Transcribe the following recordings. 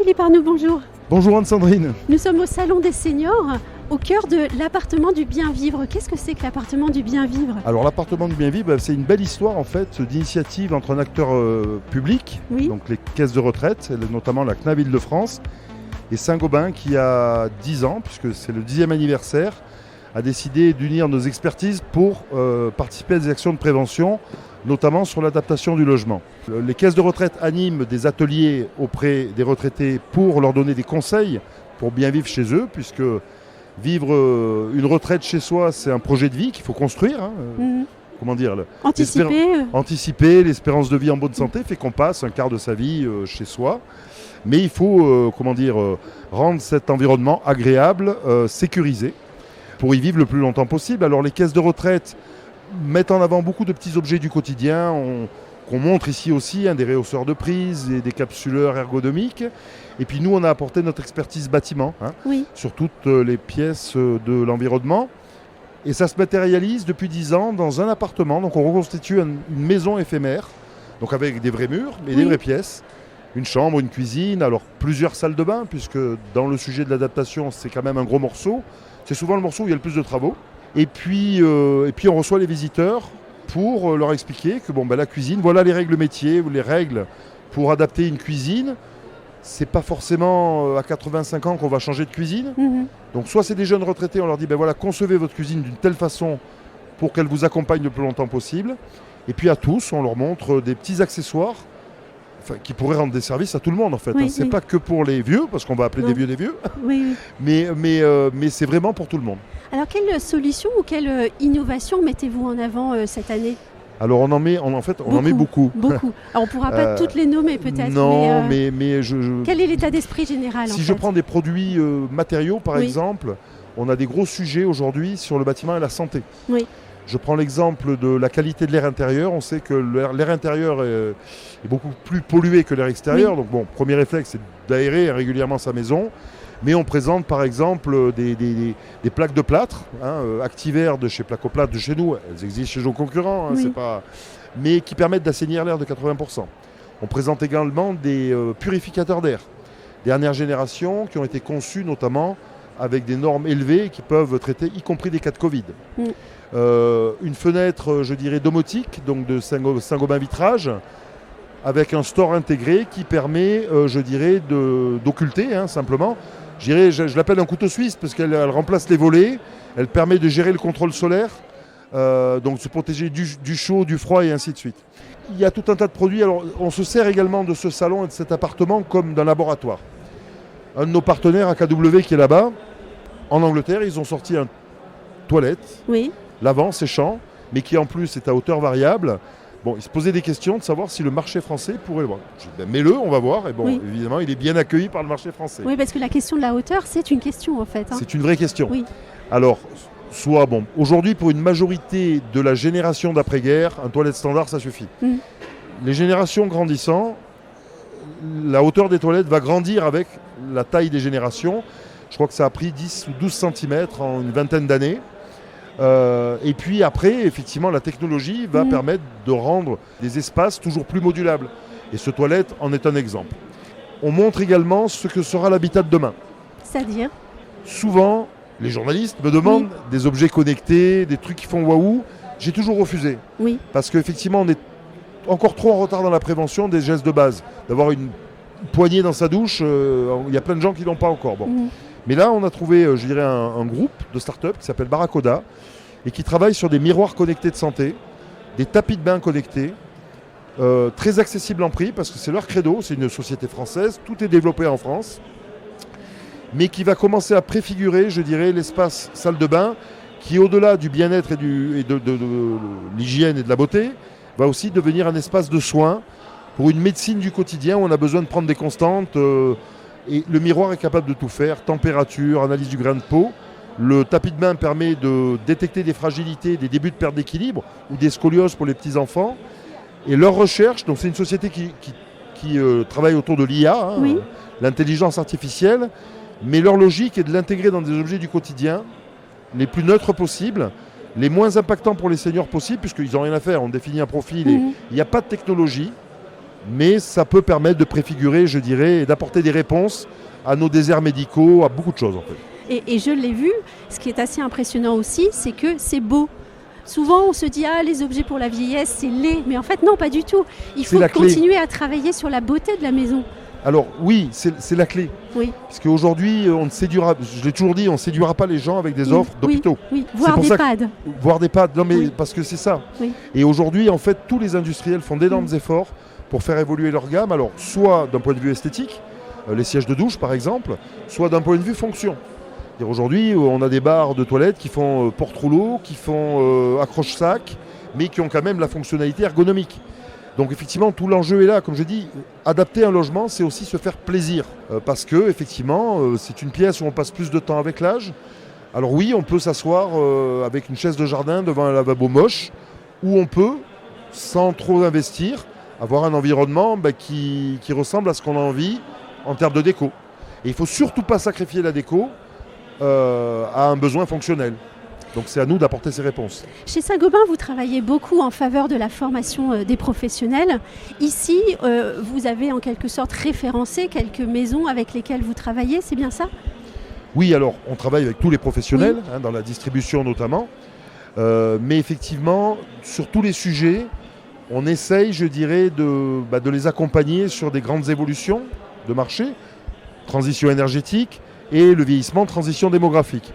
Philippe Arnoux, bonjour. Bonjour Anne-Sandrine. Nous sommes au Salon des Seniors, au cœur de l'appartement du bien vivre. Qu'est-ce que c'est que l'appartement du bien vivre ? Alors l'appartement du bien vivre, c'est une belle histoire en fait d'initiative entre un acteur public, Oui. donc les caisses de retraite, notamment la CNAV Île-de-France, et Saint-Gobain qui a 10 ans, puisque c'est le 10e anniversaire, a décidé d'unir nos expertises pour participer à des actions de prévention, notamment sur l'adaptation du logement. Les caisses de retraite animent des ateliers auprès des retraités pour leur donner des conseils pour bien vivre chez eux, puisque vivre une retraite chez soi, c'est un projet de vie qu'il faut construire. Comment dire Anticiper, l'espérance de vie en bonne santé fait qu'on passe un quart de sa vie chez soi. Mais il faut rendre cet environnement agréable, sécurisé, pour y vivre le plus longtemps possible. Alors les caisses de retraite mettent en avant beaucoup de petits objets du quotidien qu'on montre ici aussi, des réhausseurs de prise et des capsuleurs ergonomiques. Et puis nous, on a apporté notre expertise bâtiment sur toutes les pièces de l'environnement. Et ça se matérialise depuis 10 ans dans un appartement. Donc on reconstitue une maison éphémère, donc avec des vrais murs et des vraies pièces. Une chambre, une cuisine, alors plusieurs salles de bain, puisque dans le sujet de l'adaptation, c'est quand même un gros morceau. C'est souvent le morceau où il y a le plus de travaux. Et puis on reçoit les visiteurs pour leur expliquer que la cuisine, voilà les règles métiers, les règles pour adapter une cuisine. C'est pas forcément à 85 ans qu'on va changer de cuisine. Donc soit c'est des jeunes retraités, on leur dit concevez votre cuisine d'une telle façon pour qu'elle vous accompagne le plus longtemps possible. Et puis à tous, on leur montre des petits accessoires qui pourraient rendre des services à tout le monde en fait. C'est pas que pour les vieux, parce qu'on va appeler des vieux. Mais c'est vraiment pour tout le monde. Alors quelle solution ou quelle innovation mettez-vous en avant cette année ? Alors on en met beaucoup. Alors on ne pourra pas toutes les nommer peut-être. Non, mais quel est l'état d'esprit général Si je prends des produits matériaux par exemple, on a des gros sujets aujourd'hui sur le bâtiment et la santé. Oui. Je prends l'exemple de la qualité de l'air intérieur. On sait que l'air intérieur est beaucoup plus pollué que l'air extérieur. Donc premier réflexe, c'est d'aérer régulièrement sa maison. Mais on présente par exemple des plaques de plâtre, Activair de chez Placoplâtre de chez nous. Elles existent chez nos concurrents, mais qui permettent d'assainir l'air de 80%. On présente également des purificateurs d'air, dernière génération, qui ont été conçus notamment avec des normes élevées qui peuvent traiter y compris des cas de Covid. Une fenêtre, domotique, donc de Saint-Gobain Vitrage, avec un store intégré qui permet, d'occulter simplement. Je l'appelle un couteau suisse parce qu'elle remplace les volets, elle permet de gérer le contrôle solaire, donc se protéger du chaud, du froid et ainsi de suite. Il y a tout un tas de produits. Alors, on se sert également de ce salon et de cet appartement comme d'un laboratoire. Un de nos partenaires, AKW, qui est là-bas, en Angleterre, ils ont sorti un toilette, lavant, séchant, mais qui en plus est à hauteur variable. Ils se posaient des questions de savoir si le marché français pourrait le voir. Mets-le, on va voir. Et évidemment, il est bien accueilli par le marché français. Oui, parce que la question de la hauteur, c'est une question en fait. C'est une vraie question. Oui. Alors, aujourd'hui, pour une majorité de la génération d'après-guerre, un toilette standard, ça suffit. Les générations grandissant, la hauteur des toilettes va grandir avec la taille des générations. Je crois que ça a pris 10 ou 12 cm en une vingtaine d'années. Et puis après, effectivement, la technologie va permettre de rendre des espaces toujours plus modulables. Et ce toilette en est un exemple. On montre également ce que sera l'habitat de demain. C'est-à-dire ? Souvent, les journalistes me demandent des objets connectés, des trucs qui font waouh. J'ai toujours refusé. Parce qu'effectivement, on est encore trop en retard dans la prévention des gestes de base. D'avoir une poignée dans sa douche, il y a plein de gens qui ne l'ont pas encore. Mais là, on a trouvé, un groupe de start-up qui s'appelle Barracoda et qui travaille sur des miroirs connectés de santé, des tapis de bain connectés, très accessibles en prix parce que c'est leur credo, c'est une société française, tout est développé en France, mais qui va commencer à préfigurer, l'espace salle de bain qui, au-delà du bien-être et de l'hygiène et de la beauté, va aussi devenir un espace de soins pour une médecine du quotidien où on a besoin de prendre des constantes. Et le miroir est capable de tout faire, température, analyse du grain de peau. Le tapis de bain permet de détecter des fragilités, des débuts de perte d'équilibre ou des scolioses pour les petits-enfants. Et leur recherche, donc c'est une société qui travaille autour de l'IA, l'intelligence artificielle, mais leur logique est de l'intégrer dans des objets du quotidien, les plus neutres possibles, les moins impactants pour les seniors possibles, puisqu'ils n'ont rien à faire, on définit un profil et il n'y a pas de technologie. mais ça peut permettre de préfigurer, je dirais, et d'apporter des réponses à nos déserts médicaux, à beaucoup de choses en fait. Et je l'ai vu, ce qui est assez impressionnant aussi, c'est que c'est beau. Souvent, on se dit « Ah, les objets pour la vieillesse, c'est laid ». Mais en fait, non, pas du tout. Il faut continuer à travailler sur la beauté de la maison. Alors oui, c'est la clé. Oui. Parce qu'aujourd'hui, on ne séduira, je l'ai toujours dit, on ne séduira pas les gens avec des offres d'hôpitaux. Oui, voire des pads. Voire des pads, non mais parce que c'est ça. Oui. Et aujourd'hui, en fait, tous les industriels font d'énormes efforts pour faire évoluer leur gamme. Alors, soit d'un point de vue esthétique, les sièges de douche par exemple, soit d'un point de vue fonction. Aujourd'hui, on a des barres de toilettes qui font porte-rouleau, qui font accroche-sac, mais qui ont quand même la fonctionnalité ergonomique. Donc effectivement, tout l'enjeu est là. Comme je dis, adapter un logement, c'est aussi se faire plaisir. Parce que effectivement, c'est une pièce où on passe plus de temps avec l'âge. Alors oui, on peut s'asseoir avec une chaise de jardin devant un lavabo moche, ou on peut, sans trop investir, avoir un environnement qui ressemble à ce qu'on a envie en termes de déco. Et il ne faut surtout pas sacrifier la déco à un besoin fonctionnel. Donc c'est à nous d'apporter ces réponses. Chez Saint-Gobain, vous travaillez beaucoup en faveur de la formation des professionnels. Ici, vous avez en quelque sorte référencé quelques maisons avec lesquelles vous travaillez, c'est bien ça ? Oui, alors on travaille avec tous les professionnels, dans la distribution notamment. Mais effectivement, sur tous les sujets, on essaye, je dirais, de les accompagner sur des grandes évolutions de marché, transition énergétique et le vieillissement, transition démographique.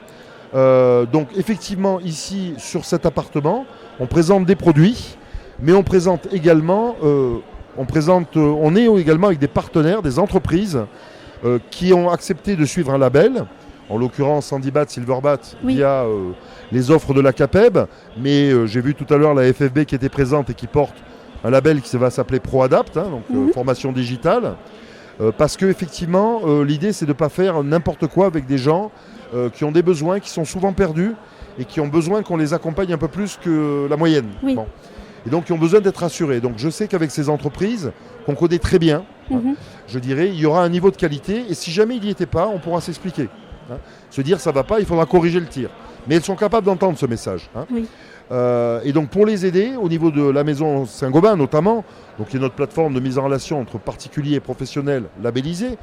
Donc effectivement, ici, sur cet appartement, on présente des produits, mais on présente également, on est également avec des partenaires, des entreprises qui ont accepté de suivre un label, en l'occurrence Handibat, Silverbat, via les offres de la CAPEB, mais j'ai vu tout à l'heure la FFB qui était présente et qui porte un label qui va s'appeler ProAdapt, donc formation digitale, parce qu'effectivement, l'idée c'est de ne pas faire n'importe quoi avec des gens qui ont des besoins, qui sont souvent perdus et qui ont besoin qu'on les accompagne un peu plus que la moyenne. Oui. Bon. Et donc qui ont besoin d'être rassurés. Donc je sais qu'avec ces entreprises, qu'on connaît très bien, je dirais, il y aura un niveau de qualité et si jamais il n'y était pas, on pourra s'expliquer. Se dire ça ne va pas, il faudra corriger le tir. Mais elles sont capables d'entendre ce message. Oui. Et donc pour les aider, au niveau de la maison Saint-Gobain notamment, donc qui est notre plateforme de mise en relation entre particuliers et professionnels labellisés,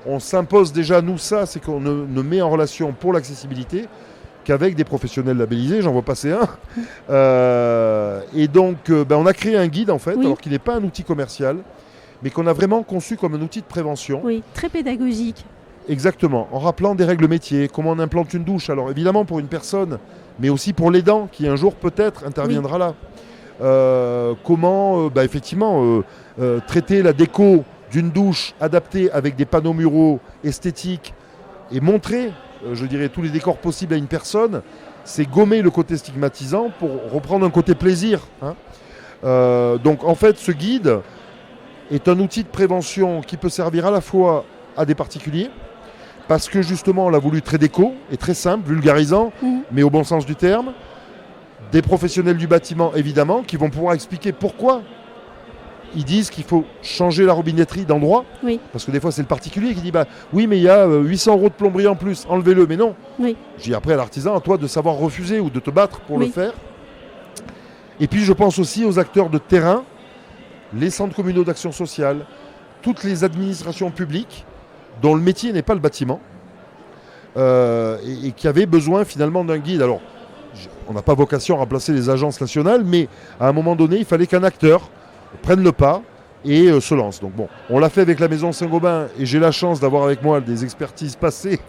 on s'impose déjà, nous, ça, c'est qu'on ne met en relation pour l'accessibilité qu'avec des professionnels labellisés, j'en vois passer un. Et donc, on a créé un guide, en fait, alors qu'il n'est pas un outil commercial, mais qu'on a vraiment conçu comme un outil de prévention. Oui, très pédagogique. Exactement, en rappelant des règles métiers, comment on implante une douche. Alors évidemment pour une personne, mais aussi pour l'aidant qui un jour peut-être interviendra là. Comment, effectivement, traiter la déco d'une douche adaptée avec des panneaux muraux esthétiques et montrer, je dirais, tous les décors possibles à une personne, c'est gommer le côté stigmatisant pour reprendre un côté plaisir. Donc en fait, ce guide est un outil de prévention qui peut servir à la fois à des particuliers, parce que justement on l'a voulu très déco et très simple, vulgarisant, mais au bon sens du terme, des professionnels du bâtiment évidemment, qui vont pouvoir expliquer pourquoi ils disent qu'il faut changer la robinetterie d'endroit, parce que des fois c'est le particulier qui dit oui mais il y a 800 € de plomberie en plus, enlevez-le, mais non. Je dis après à l'artisan, à toi de savoir refuser ou de te battre pour le faire. Et puis je pense aussi aux acteurs de terrain, les centres communaux d'action sociale, toutes les administrations publiques dont le métier n'est pas le bâtiment et qui avaient besoin finalement d'un guide. Alors on n'a pas vocation à remplacer les agences nationales, mais à un moment donné il fallait qu'un acteur prenne le pas et se lance. Donc bon, on l'a fait avec la maison Saint-Gobain et j'ai la chance d'avoir avec moi des expertises passées.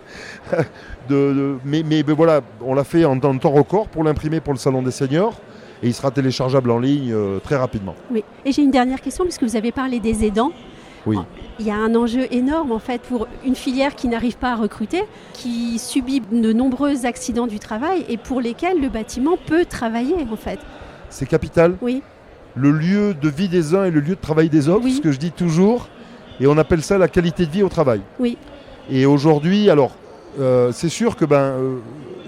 mais voilà, on l'a fait en temps record pour l'imprimer pour le Salon des Seniors et il sera téléchargeable en ligne très rapidement. Oui, et j'ai une dernière question puisque vous avez parlé des aidants. Oui. Il y a un enjeu énorme en fait pour une filière qui n'arrive pas à recruter, qui subit de nombreux accidents du travail et pour lesquels le bâtiment peut travailler en fait. C'est capital. Oui. Le lieu de vie des uns et le lieu de travail des autres, ce que je dis toujours, et on appelle ça la qualité de vie au travail. Oui. Et aujourd'hui, alors, c'est sûr que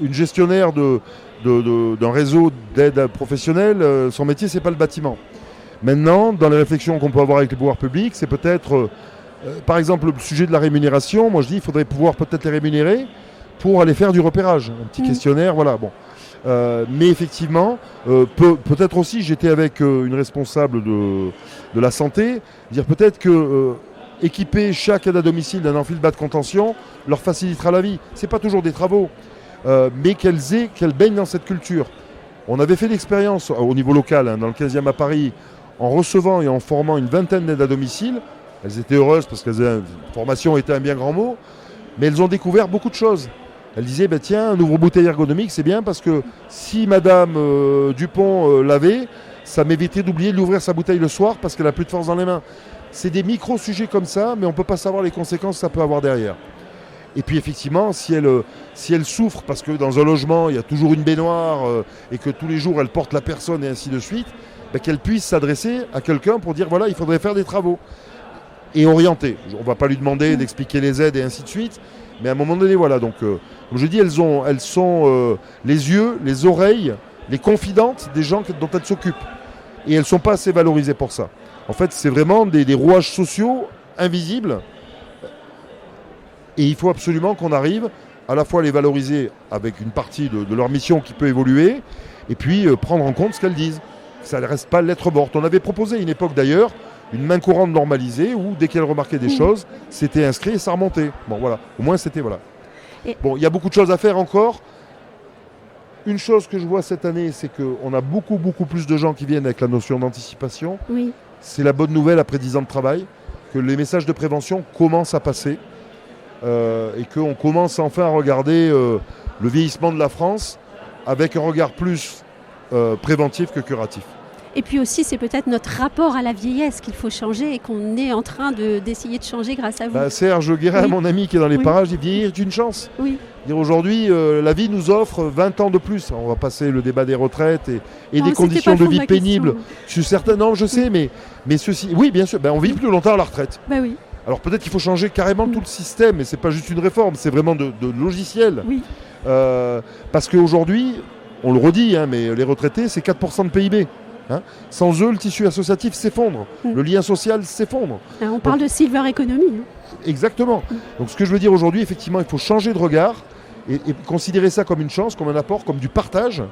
une gestionnaire d'un réseau d'aide professionnelle, son métier, c'est pas le bâtiment. Maintenant, dans les réflexions qu'on peut avoir avec les pouvoirs publics, c'est peut-être, par exemple, le sujet de la rémunération. Moi, je dis qu'il faudrait pouvoir peut-être les rémunérer pour aller faire du repérage. Un petit questionnaire, voilà. Bon. Mais effectivement, peut-être aussi, j'étais avec une responsable de la santé, dire peut-être que équiper chaque aide à domicile d'un amphi de bas de contention leur facilitera la vie. Ce n'est pas toujours des travaux, mais qu'elles baignent dans cette culture. On avait fait l'expérience au niveau local, dans le 15e à Paris, en recevant et en formant une vingtaine d'aides à domicile. Elles étaient heureuses parce que la formation était un bien grand mot, mais elles ont découvert beaucoup de choses. Elles disaient, tiens, un ouvre-bouteille ergonomique, c'est bien parce que si Madame Dupont l'avait, ça m'évitait d'oublier de l'ouvrir sa bouteille le soir parce qu'elle n'a plus de force dans les mains. C'est des micro-sujets comme ça, mais on ne peut pas savoir les conséquences que ça peut avoir derrière. Et puis effectivement, si elle souffre parce que dans un logement, il y a toujours une baignoire et que tous les jours, elle porte la personne et ainsi de suite, qu'elle puisse s'adresser à quelqu'un pour dire, voilà, il faudrait faire des travaux. Et orienter. On ne va pas lui demander d'expliquer les aides et ainsi de suite, mais à un moment donné, voilà. Donc, comme je dis, elles sont les yeux, les oreilles, les confidentes des gens dont elles s'occupent. Et elles ne sont pas assez valorisées pour ça. En fait, c'est vraiment des rouages sociaux invisibles. Et il faut absolument qu'on arrive à la fois à les valoriser avec une partie de leur mission qui peut évoluer, et puis prendre en compte ce qu'elles disent. Ça ne reste pas lettre morte. On avait proposé à une époque d'ailleurs une main courante normalisée où dès qu'elle remarquait des choses, c'était inscrit et ça remontait. Bon voilà, au moins c'était voilà. Bon, il y a beaucoup de choses à faire encore. Une chose que je vois cette année, c'est qu'on a beaucoup plus de gens qui viennent avec la notion d'anticipation. Oui. C'est la bonne nouvelle après 10 ans de travail, que les messages de prévention commencent à passer et qu'on commence enfin à regarder le vieillissement de la France avec un regard plus préventif que curatif. Et puis aussi, c'est peut-être notre rapport à la vieillesse qu'il faut changer et qu'on est en train d'essayer de changer grâce à vous. Serge Guérin, mon ami qui est dans les parages, dit vieillir est une chance. Oui. Aujourd'hui, la vie nous offre 20 ans de plus. On va passer le débat des retraites et des conditions de vie pénibles. Sur certains, non, je sais, mais ceci, oui, bien sûr, on vit plus longtemps à la retraite. Oui. Alors peut-être qu'il faut changer carrément tout le système, et c'est pas juste une réforme, c'est vraiment de logiciel. Oui. Parce qu'aujourd'hui, on le redit, mais les retraités, c'est 4% de PIB. Sans eux, le tissu associatif s'effondre, le lien social s'effondre. On parle de silver economy. Exactement. Donc ce que je veux dire aujourd'hui, effectivement, il faut changer de regard et considérer ça comme une chance, comme un apport, comme du partage.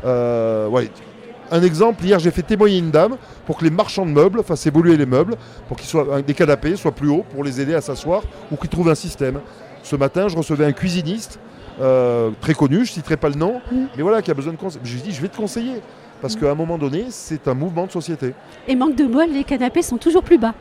Un exemple, hier j'ai fait témoigner une dame pour que les marchands de meubles fassent évoluer les meubles, pour qu'ils des canapés soient plus hauts, pour les aider à s'asseoir ou qu'ils trouvent un système. Ce matin, je recevais un cuisiniste très connu, je ne citerai pas le nom, mais voilà, qui a besoin de conseils. Je lui ai dit, je vais te conseiller. Parce qu'à un moment donné, c'est un mouvement de société. Et manque de bol, les canapés sont toujours plus bas.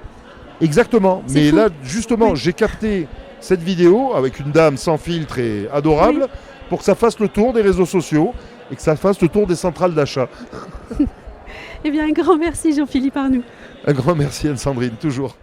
Exactement. Mais fou. Là, justement, j'ai capté cette vidéo avec une dame sans filtre et adorable pour que ça fasse le tour des réseaux sociaux et que ça fasse le tour des centrales d'achat. Eh bien, un grand merci Jean-Philippe Arnoux. Un grand merci Anne-Sandrine, toujours.